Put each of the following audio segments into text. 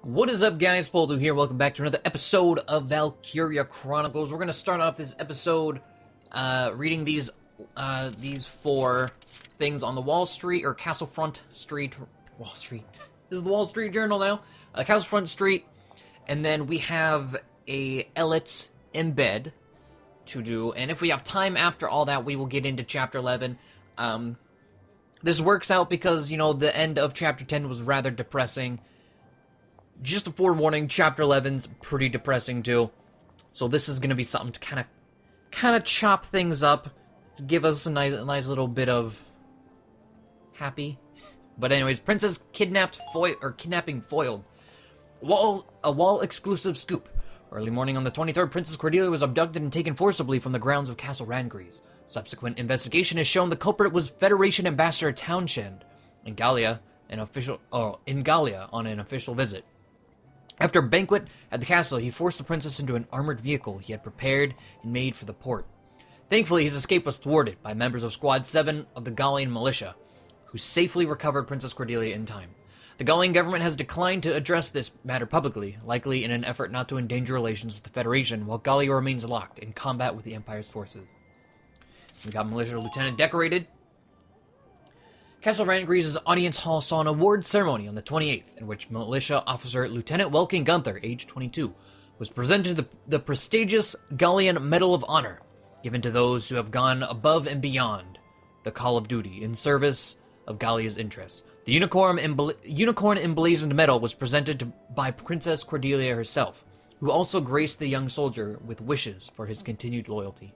What is up, guys? Poledoo here. Welcome back to another episode of Valkyria Chronicles. We're going to start off this episode reading these four things on the Wall Street, or Castlefront Street. Wall Street. This is the Wall Street Journal now. Castlefront Street. And then we have a Ellet in bed to do. And if we have time after all that, we will get into Chapter 11. This works out because, you know, the end of Chapter 10 was rather depressing. Just a forewarning, Chapter 11's pretty depressing too. So this is going to be something to kind of chop things up, give us a nice little bit of happy. But anyways, Princess kidnapping foiled. A wall exclusive scoop. Early morning on the 23rd, Princess Cordelia was abducted and taken forcibly from the grounds of Castle Rangries. Subsequent investigation has shown the culprit was Federation Ambassador Townshend in Gallia on an official visit. After a banquet at the castle, he forced the princess into an armored vehicle he had prepared and made for the port. Thankfully, his escape was thwarted by members of Squad 7 of the Gallian militia, who safely recovered Princess Cordelia in time. The Gallian government has declined to address this matter publicly, likely in an effort not to endanger relations with the Federation, while Gallia remains locked in combat with the Empire's forces. We got Militia Lieutenant decorated. Castle Rangries' audience hall saw an award ceremony on the 28th, in which Militia Officer Lieutenant Welkin Gunther, age 22, was presented the prestigious Gallian Medal of Honor, given to those who have gone above and beyond the call of duty in service of Gallia's interests. The unicorn emblazoned medal was presented by Princess Cordelia herself, who also graced the young soldier with wishes for his continued loyalty.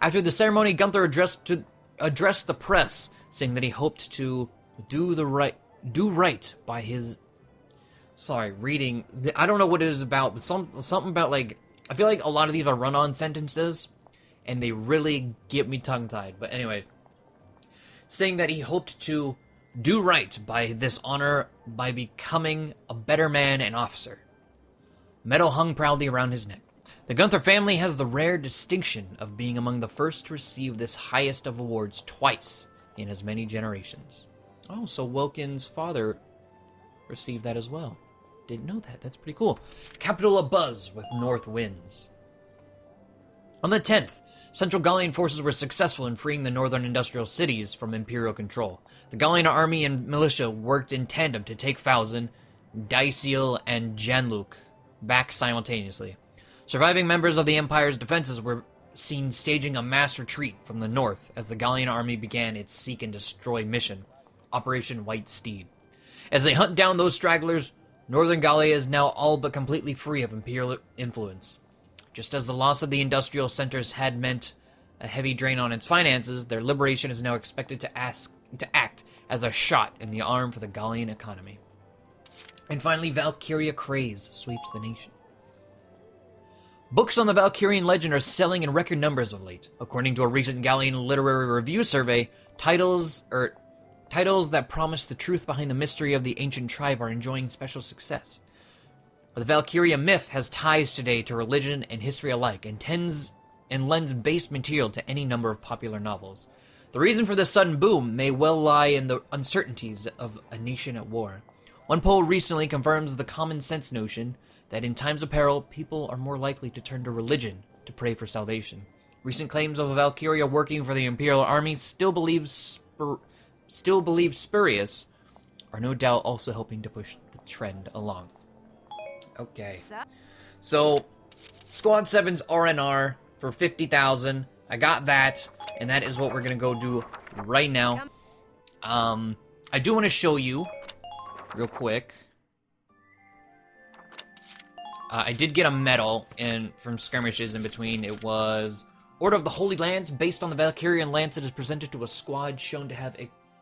After the ceremony, Gunther addressed the press, saying that he hoped to do right by his... Sorry, reading... I don't know what it is about, but something about, like... I feel like a lot of these are run-on sentences, and they really get me tongue-tied. But anyway, saying that he hoped to do right by this honor by becoming a better man and officer. Medal hung proudly around his neck. The Gunther family has the rare distinction of being among the first to receive this highest of awards twice in as many generations. Oh, so Welkin's father received that as well. Didn't know that. That's pretty cool. Capital abuzz with north winds. On the 10th, Central Gallian forces were successful in freeing the northern industrial cities from Imperial control. The Gallian army and militia worked in tandem to take Fausen, Daisiel, and Janluk back simultaneously. Surviving members of the Empire's defenses were seen staging a mass retreat from the north as the Gallian army began its seek and destroy mission, Operation White Steed. As they hunt down those stragglers, northern Gallia is now all but completely free of Imperial influence. Just as the loss of the industrial centers had meant a heavy drain on its finances, their liberation is now expected to act as a shot in the arm for the Gallian economy. And finally, Valkyria craze sweeps the nation. Books on the Valkyrian legend are selling in record numbers of late. According to a recent Gallian literary review survey, titles that promise the truth behind the mystery of the ancient tribe are enjoying special success. The Valkyria myth has ties today to religion and history alike, and lends base material to any number of popular novels. The reason for this sudden boom may well lie in the uncertainties of a nation at war. One poll recently confirms the common sense notion that in times of peril, people are more likely to turn to religion to pray for salvation. Recent claims of a Valkyria working for the Imperial Army, still believed spurious, are no doubt also helping to push the trend along. Okay. So, Squad 7's R&R for 50,000. I got that, and that is what we're going to go do right now. I do want to show you, real quick. I did get a medal from skirmishes in between. It was Order of the Holy Lance, based on the Valkyrian lance that is presented to a squad shown to have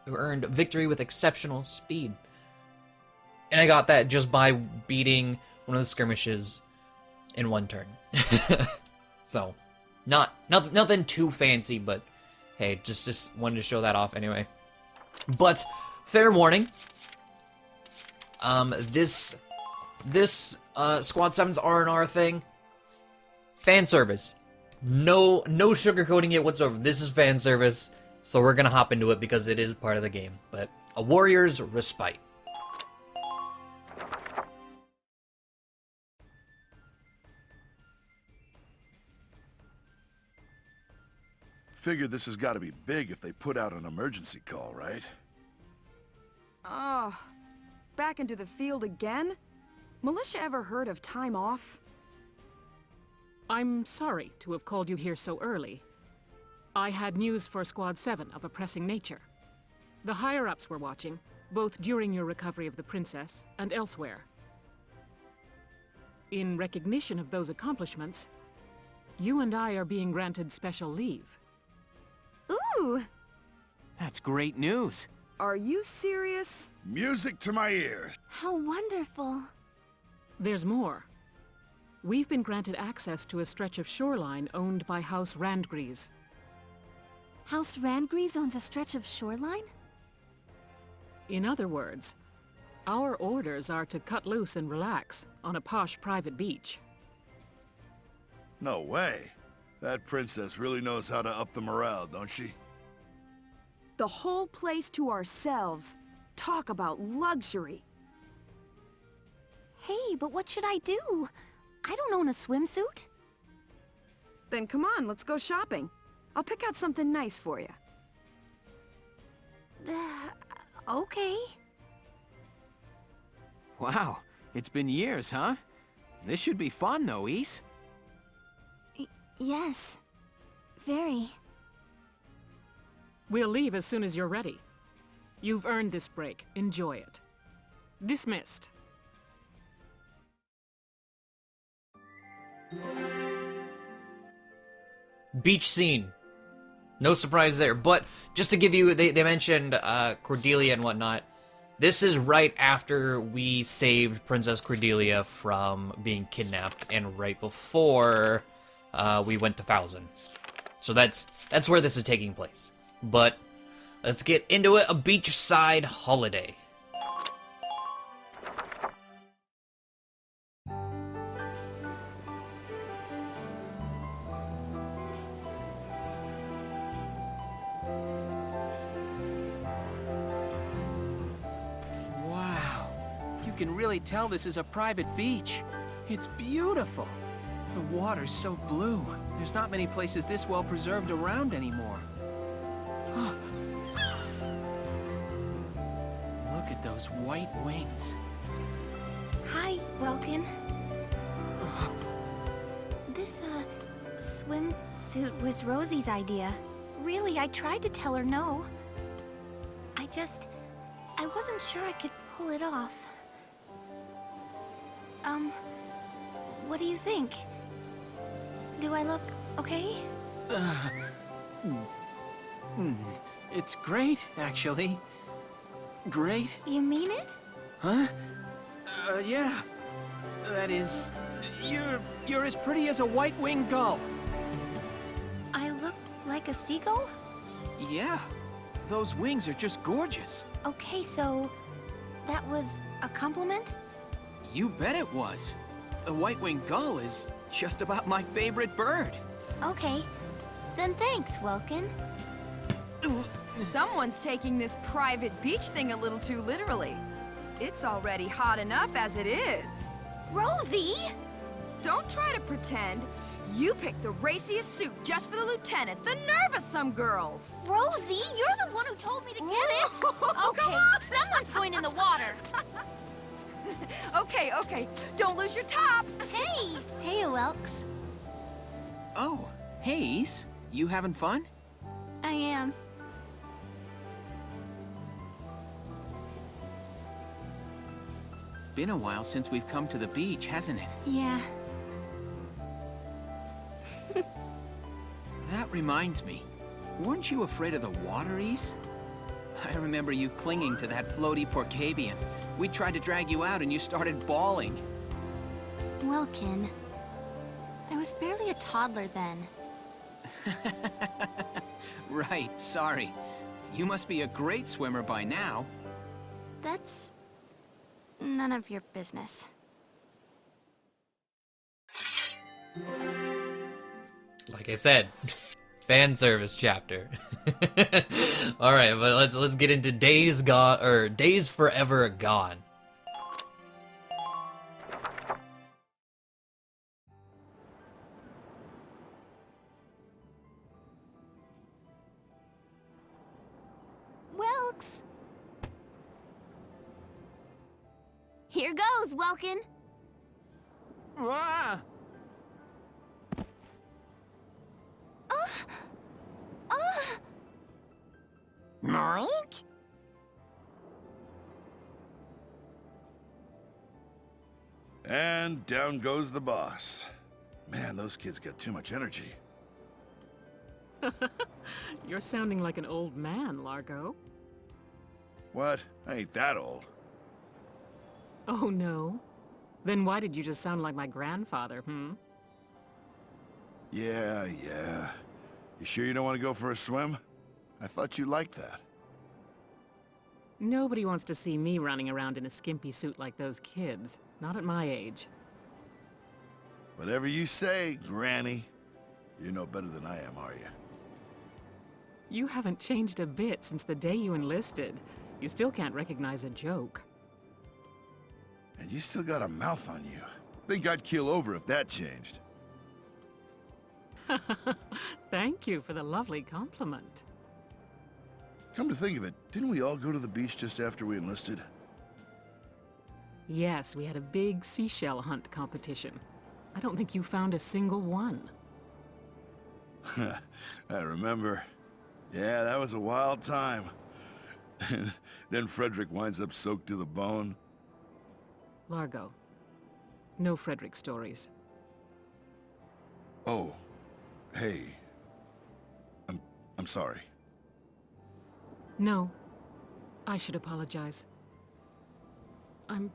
earned victory with exceptional speed. And I got that just by beating one of the skirmishes in one turn. So, nothing too fancy, but hey, just wanted to show that off anyway. But fair warning, this Squad 7's R&R thing, fan service. No sugarcoating it whatsoever. This is fan service, so we're gonna hop into it because it is part of the game. But a warrior's respite. figure this has got to be big if they put out an emergency call, right? Oh, back into the field again? Militia ever heard of time off? I'm sorry to have called you here so early. I had news for Squad 7 of a pressing nature. The higher-ups were watching, both during your recovery of the princess and elsewhere. In recognition of those accomplishments, you and I are being granted special leave. Ooh! That's great news. Are you serious? Music to my ears. How wonderful. There's more. We've been granted access to a stretch of shoreline owned by House Randgrease. House Randgrease owns a stretch of shoreline? In other words, our orders are to cut loose and relax on a posh private beach. No way. That princess really knows how to up the morale, don't she? The whole place to ourselves. Talk about luxury. Hey, but what should I do? I don't own a swimsuit. Then come on, let's go shopping. I'll pick out something nice for you. Okay. Wow, it's been years, huh? This should be fun, though, Ys. Yes. Very. We'll leave as soon as you're ready. You've earned this break. Enjoy it. Dismissed. Beach scene. No surprise there, but just to give you, they mentioned Cordelia and whatnot. This is right after we saved Princess Cordelia from being kidnapped, and right before we went to Falzon. So that's where this is taking place. But let's get into it. A beachside holiday. Wow. You can really tell this is a private beach. It's beautiful. The water's so blue. There's not many places this well preserved around anymore. Look at those white wings. Hi, Welkin. This, swimsuit was Rosie's idea. Really, I tried to tell her no. I wasn't sure I could pull it off. What do you think? Do I look okay? It's great, actually. Great. You mean it? Huh? Yeah. That is... You're as pretty as a white-winged gull. I look like a seagull? Yeah. Those wings are just gorgeous. Okay, so that was a compliment? You bet it was. The white-winged gull is just about my favorite bird. Okay. Then thanks, Welkin. Someone's taking this private beach thing a little too literally. It's already hot enough as it is. Rosie! Don't try to pretend. You picked the raciest suit just for the lieutenant. The nerve of some girls. Rosie, you're the one who told me to get it. Okay, someone's going in the water. Okay. Don't lose your top. Hey! Hey, Welks. Oh, hey, Ys. You having fun? I am. Been a while since we've come to the beach, hasn't it? Yeah. That reminds me. Weren't you afraid of the water, Ys? I remember you clinging to that floaty Porcavian. We tried to drag you out and you started bawling. Welkin. I was barely a toddler then. Right, sorry. You must be a great swimmer by now. That's none of your business. Like I said, fan service chapter. All right, but let's get into Days Gone or Days Forever Gone. Here goes, Welkin. Ah! Moink? And down goes the boss. Man, those kids got too much energy. You're sounding like an old man, Largo. What? I ain't that old. Oh, no? Then why did you just sound like my grandfather, hmm? Yeah. You sure you don't want to go for a swim? I thought you liked that. Nobody wants to see me running around in a skimpy suit like those kids. Not at my age. Whatever you say, Granny. You're no better than I am, are you? You haven't changed a bit since the day you enlisted. You still can't recognize a joke. And you still got a mouth on you. Think I'd keel over if that changed. Thank you for the lovely compliment. Come to think of it, didn't we all go to the beach just after we enlisted? Yes, we had a big seashell hunt competition. I don't think you found a single one. I remember. Yeah, that was a wild time. Then Frederick winds up soaked to the bone. Largo. No Frederick stories. Oh. Hey. I'm sorry. No. I should apologize. I'm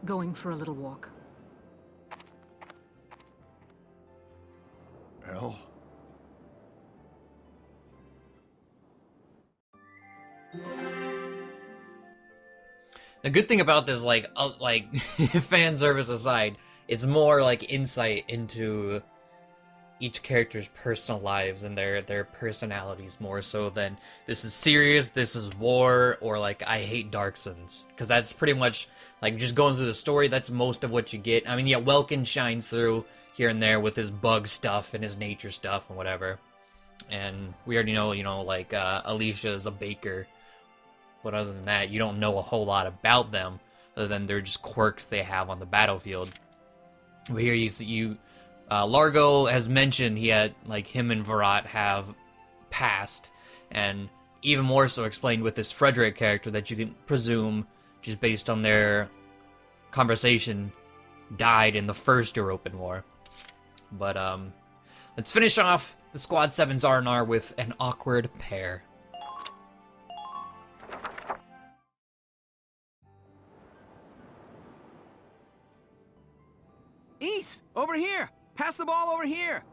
going for a little walk. Elle? The good thing about this, like fan service aside, it's more like insight into each character's personal lives and their personalities more so than this is serious, this is war, or like I hate Darksons. Because that's pretty much like just going through the story. That's most of what you get. I mean, yeah, Welkin shines through here and there with his bug stuff and his nature stuff and whatever. And we already know, like Alicia is a baker. But other than that, you don't know a whole lot about them, other than they're just quirks they have on the battlefield. But here you see, Largo has mentioned he had, like, him and Virat have passed, and even more so explained with this Frederick character that you can presume, just based on their conversation, died in the first European War. But, let's finish off the Squad 7's R&R with an awkward pair. East, over here! Pass the ball over here!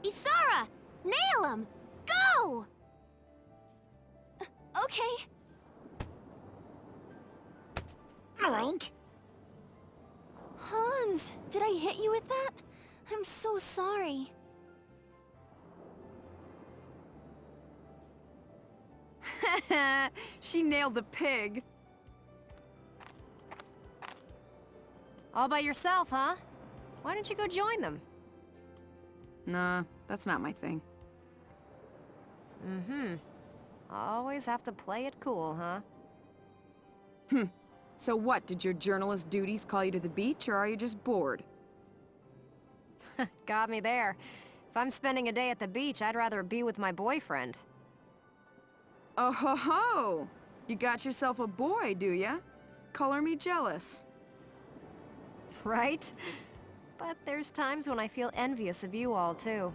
Isara! Nail him! Go! Okay. Moink. Hans, did I hit you with that? I'm so sorry. She nailed the pig. All by yourself, huh? Why don't you go join them? Nah, that's not my thing. Mm-hmm. Always have to play it cool, huh? So what, did your journalist duties call you to the beach, or are you just bored? Got me there. If I'm spending a day at the beach, I'd rather be with my boyfriend. Oh ho ho! You got yourself a boy, do ya? Color me jealous. Right? But there's times when I feel envious of you all, too.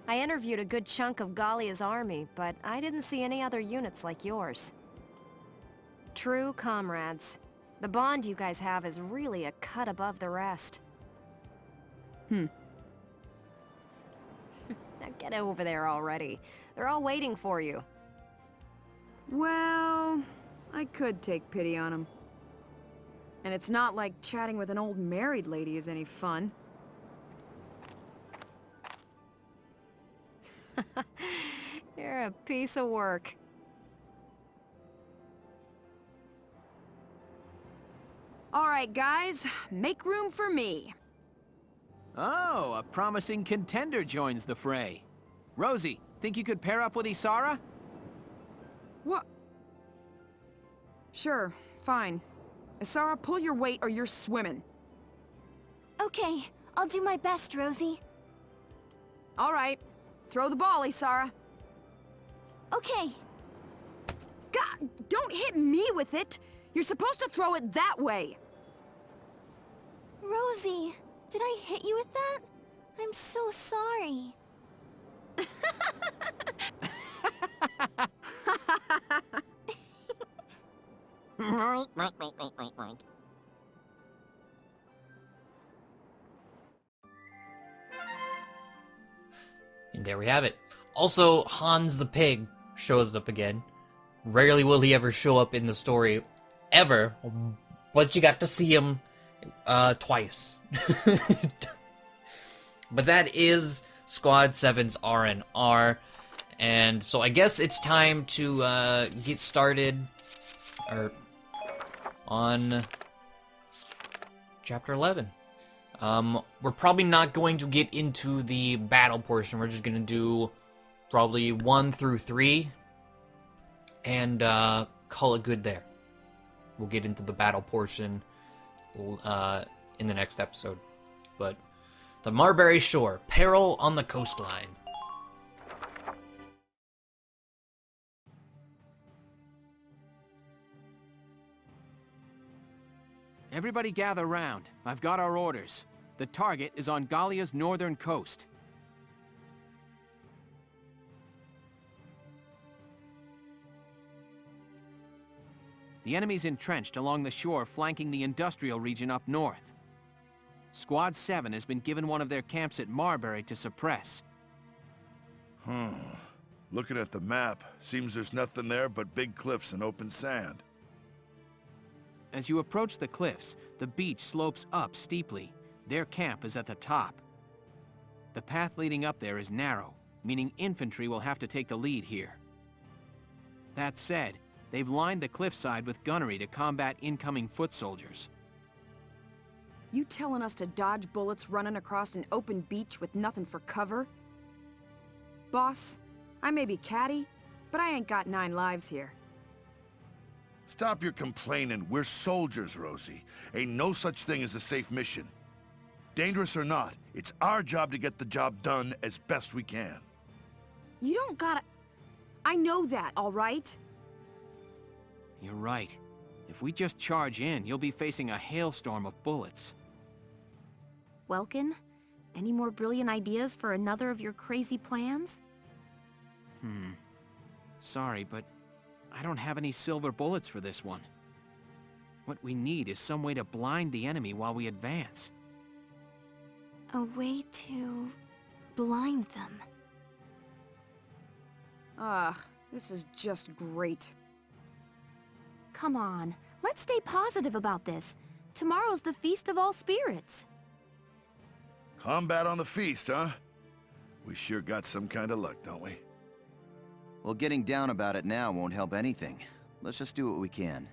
I interviewed a good chunk of Gallia's army, but I didn't see any other units like yours. True comrades. The bond you guys have is really a cut above the rest. Now get over there already. They're all waiting for you. Well, I could take pity on him. And it's not like chatting with an old married lady is any fun. You're a piece of work. All right, guys, make room for me. Oh, a promising contender joins the fray. Rosie, think you could pair up with Isara? What? Sure, fine. Isara, pull your weight or you're swimming. Okay, I'll do my best, Rosie. All right. Throw the ball, Isara. Okay. God, don't hit me with it! You're supposed to throw it that way! Rosie, did I hit you with that? I'm so sorry. And there we have it. Also, Hans the pig shows up again. Rarely will he ever show up in the story, ever, but you got to see him twice. But that is Squad 7's R&R, and so I guess it's time to get started on Chapter 11. We're probably not going to get into the battle portion. We're just going to do probably 1 through 3 and call it good there. We'll get into the battle portion in the next episode. But the Marbury Shore, peril on the coastline. Everybody gather round. I've got our orders. The target is on Gallia's northern coast. The enemy's entrenched along the shore flanking the industrial region up north. Squad 7 has been given one of their camps at Marbury to suppress. Looking at the map, seems there's nothing there but big cliffs and open sand. As you approach the cliffs, the beach slopes up steeply. Their camp is at the top. The path leading up there is narrow, meaning infantry will have to take the lead here. That said, they've lined the cliffside with gunnery to combat incoming foot soldiers. You telling us to dodge bullets running across an open beach with nothing for cover? Boss, I may be catty, but I ain't got 9 lives here. Stop your complaining. We're soldiers, Rosie. Ain't no such thing as a safe mission. Dangerous or not, it's our job to get the job done as best we can. You don't gotta... I know that, all right? You're right. If we just charge in, you'll be facing a hailstorm of bullets. Welkin, any more brilliant ideas for another of your crazy plans? Sorry, but I don't have any silver bullets for this one. What we need is some way to blind the enemy while we advance. A way to blind them. This is just great. Come on, let's stay positive about this. Tomorrow's the Feast of All Spirits. Combat on the feast, huh? We sure got some kind of luck, don't we? Well, getting down about it now won't help anything. Let's just do what we can.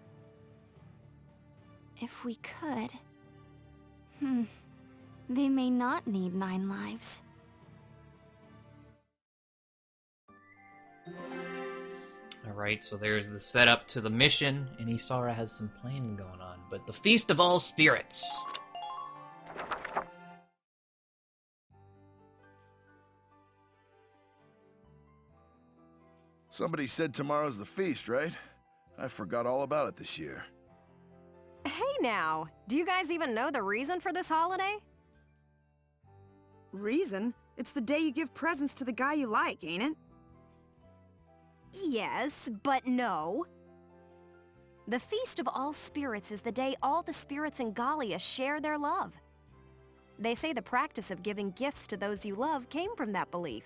If we could... They may not need 9 lives. Alright, so there's the setup to the mission, and Isara has some plans going on. But the Feast of All Spirits. Somebody said tomorrow's the feast, right? I forgot all about it this year. Hey now, do you guys even know the reason for this holiday? Reason? It's the day you give presents to the guy you like, ain't it? Yes, but no. The Feast of All Spirits is the day all the spirits in Gallia share their love. They say the practice of giving gifts to those you love came from that belief.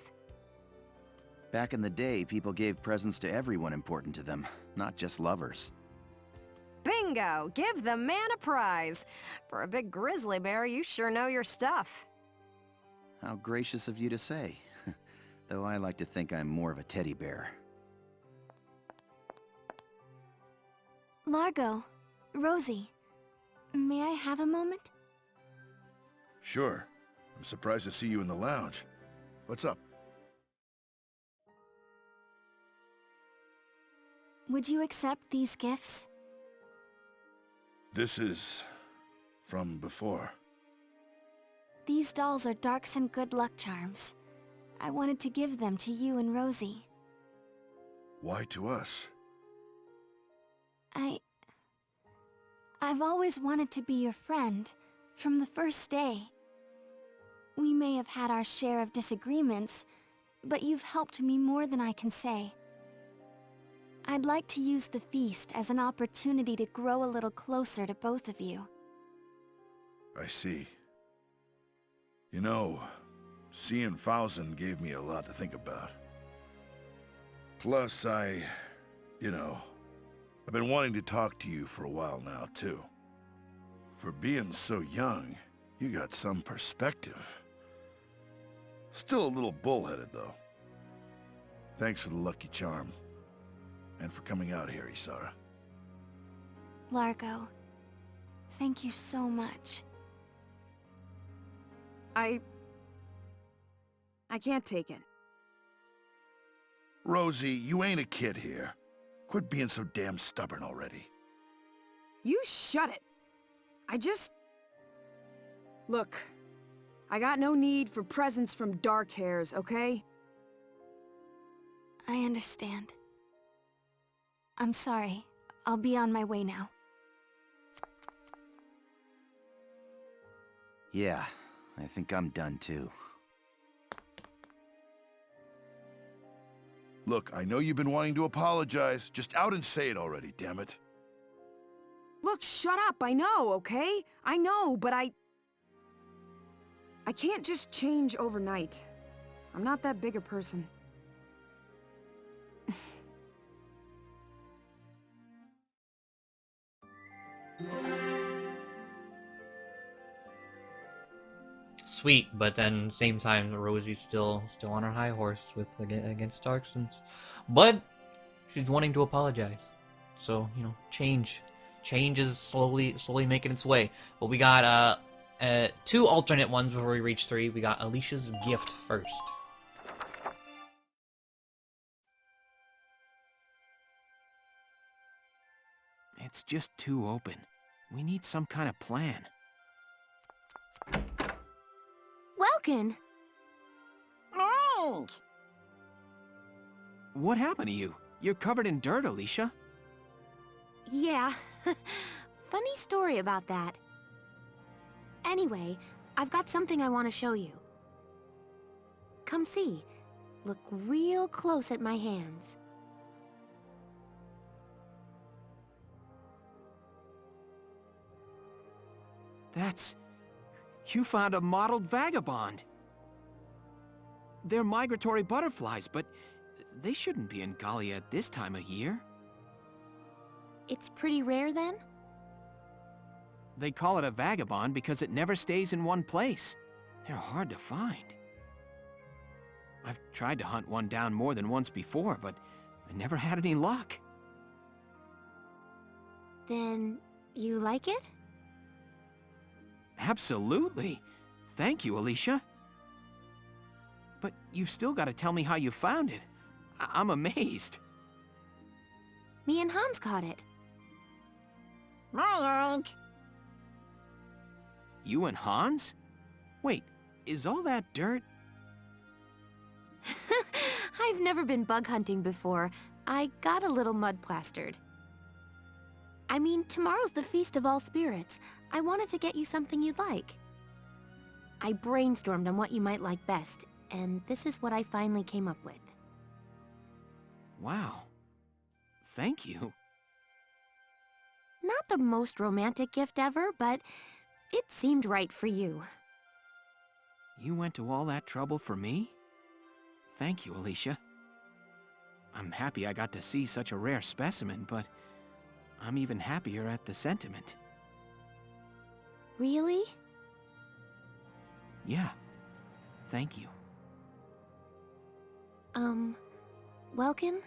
Back in the day, people gave presents to everyone important to them, not just lovers. Bingo! Give the man a prize! For a big grizzly bear, you sure know your stuff. How gracious of you to say. Though I like to think I'm more of a teddy bear. Largo, Rosie, may I have a moment? Sure. I'm surprised to see you in the lounge. What's up? Would you accept these gifts? This is from before. These dolls are Darkson good luck charms. I wanted to give them to you and Rosie. Why to us? I've always wanted to be your friend, from the first day. We may have had our share of disagreements, but you've helped me more than I can say. I'd like to use the feast as an opportunity to grow a little closer to both of you. I see. You know, seeing Fausen gave me a lot to think about. Plus, I've been wanting to talk to you for a while now, too. For being so young, you got some perspective. Still a little bullheaded, though. Thanks for the lucky charm. And for coming out here, Isara. Largo, thank you so much. I can't take it. Rosie, you ain't a kid here. Quit being so damn stubborn already. You shut it. Look, I got no need for presents from dark hairs, okay? I understand. I'm sorry. I'll be on my way now. Yeah, I think I'm done too. Look, I know you've been wanting to apologize. Just out and say it already, damn it. Look, shut up, I know, okay? I know, but I can't just change overnight. I'm not that big a person. Sweet, but then same time Rosie's still on her high horse with against Darksons, but she's wanting to apologize. So change is slowly making its way. But we got 2 alternate ones before we reach 3. We got Alicia's gift first. It's just too open. We need some kind of plan. Welkin! Hank! What happened to you? You're covered in dirt, Alicia. Yeah. Funny story about that. Anyway, I've got something I want to show you. Come see. Look real close at my hands. You found a mottled vagabond. They're migratory butterflies, but they shouldn't be in Gallia at this time of year. It's pretty rare then? They call it a vagabond because it never stays in one place. They're hard to find. I've tried to hunt one down more than once before, but I never had any luck. Then you like it? Absolutely. Thank you, Alicia. But you've still got to tell me how you found it. I'm amazed. Me and Hans caught it. Hank! You and Hans? Wait, is all that dirt? I've never been bug hunting before. I got a little mud plastered. I mean, tomorrow's the Feast of All Spirits. I wanted to get you something you'd like. I brainstormed on what you might like best, and this is what I finally came up with. Wow. Thank you. Not the most romantic gift ever, but it seemed right for you. You went to all that trouble for me? Thank you, Alicia. I'm happy I got to see such a rare specimen, but I'm even happier at the sentiment. Really? Yeah. Thank you. Welkin?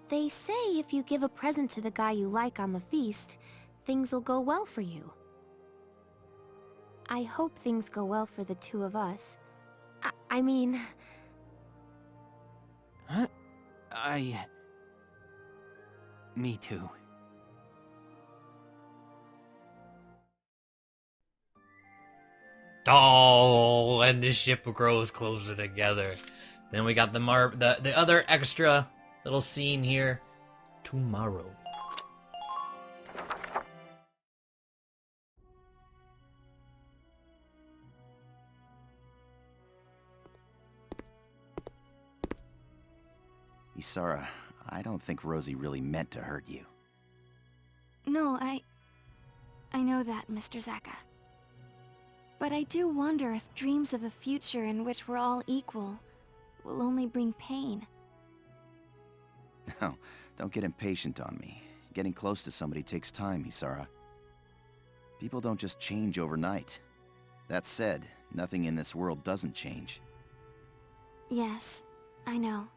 They say if you give a present to the guy you like on the feast, things will go well for you. I hope things go well for the two of us. I mean... Huh? Me too. Oh, and the ship grows closer together. Then we got the other extra little scene here tomorrow. Isara, I don't think Rosie really meant to hurt you. No, I know that, Mr. Zaka. But I do wonder if dreams of a future in which we're all equal will only bring pain. No, don't get impatient on me. Getting close to somebody takes time, Isara. People don't just change overnight. That said, nothing in this world doesn't change. Yes, I know.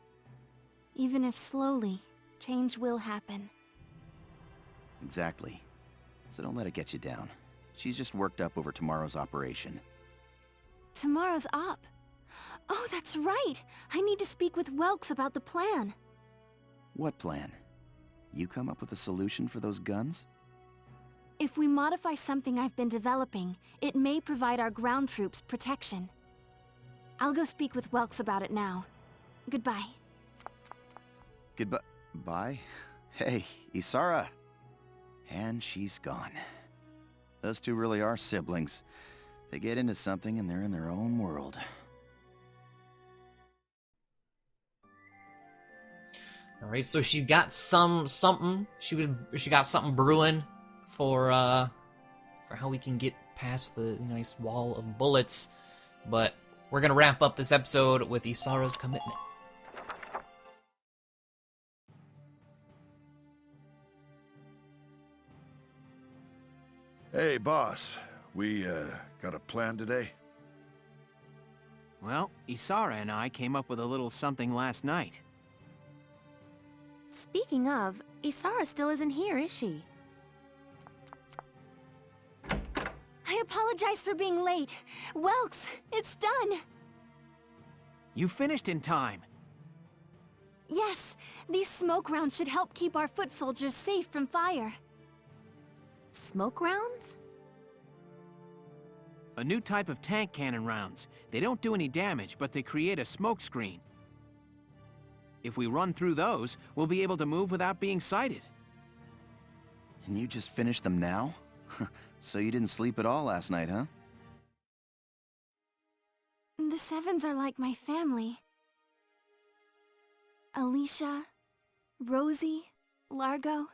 Even if slowly, change will happen. Exactly. So don't let it get you down. She's just worked up over tomorrow's operation. Tomorrow's op. Oh, that's right! I need to speak with Welks about the plan. What plan? You come up with a solution for those guns? If we modify something I've been developing, it may provide our ground troops protection. I'll go speak with Welks about it now. Goodbye. Goodbye. Bye? Hey, Isara! And she's gone. Those two really are siblings. They get into something and they're in their own world. All right, so she got something. She got something brewing for how we can get past the nice wall of bullets. But we're gonna wrap up this episode with Isara's commitment. Hey, boss. We, got a plan today? Well, Isara and I came up with a little something last night. Speaking of, Isara still isn't here, is she? I apologize for being late. Welks, it's done! You finished in time. Yes, these smoke rounds should help keep our foot soldiers safe from fire. Smoke rounds? A new type of tank cannon rounds. They don't do any damage, but they create a smoke screen. If we run through those, we'll be able to move without being sighted. And you just finished them now? So you didn't sleep at all last night, huh? The 7's are like my family. Alicia, Rosie, Largo,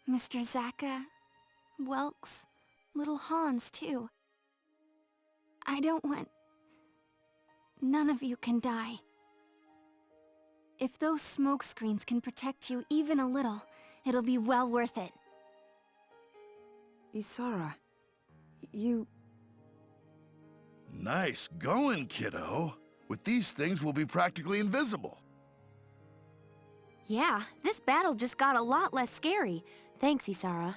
Mr. Zaka, Welks, little Hans, too. I don't want... None of you can die. If those smoke screens can protect you even a little, it'll be well worth it. Isara, you... Nice going, kiddo. With these things, we'll be practically invisible. Yeah, this battle just got a lot less scary. Thanks, Isara.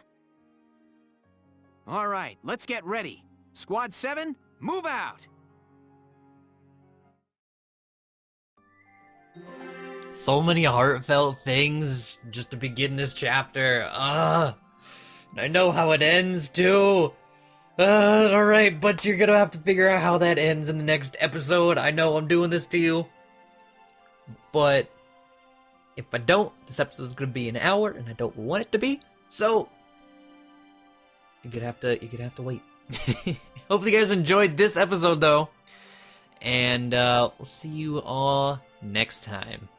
All right, let's get ready. Squad 7, move out! So many heartfelt things just to begin this chapter. I know how it ends too. Alright, but you're gonna have to figure out how that ends in the next episode. I know I'm doing this to you. But if I don't, this episode's gonna be an hour and I don't want it to be. So you're gonna have to wait. Hopefully you guys enjoyed this episode though. And we'll see you all next time.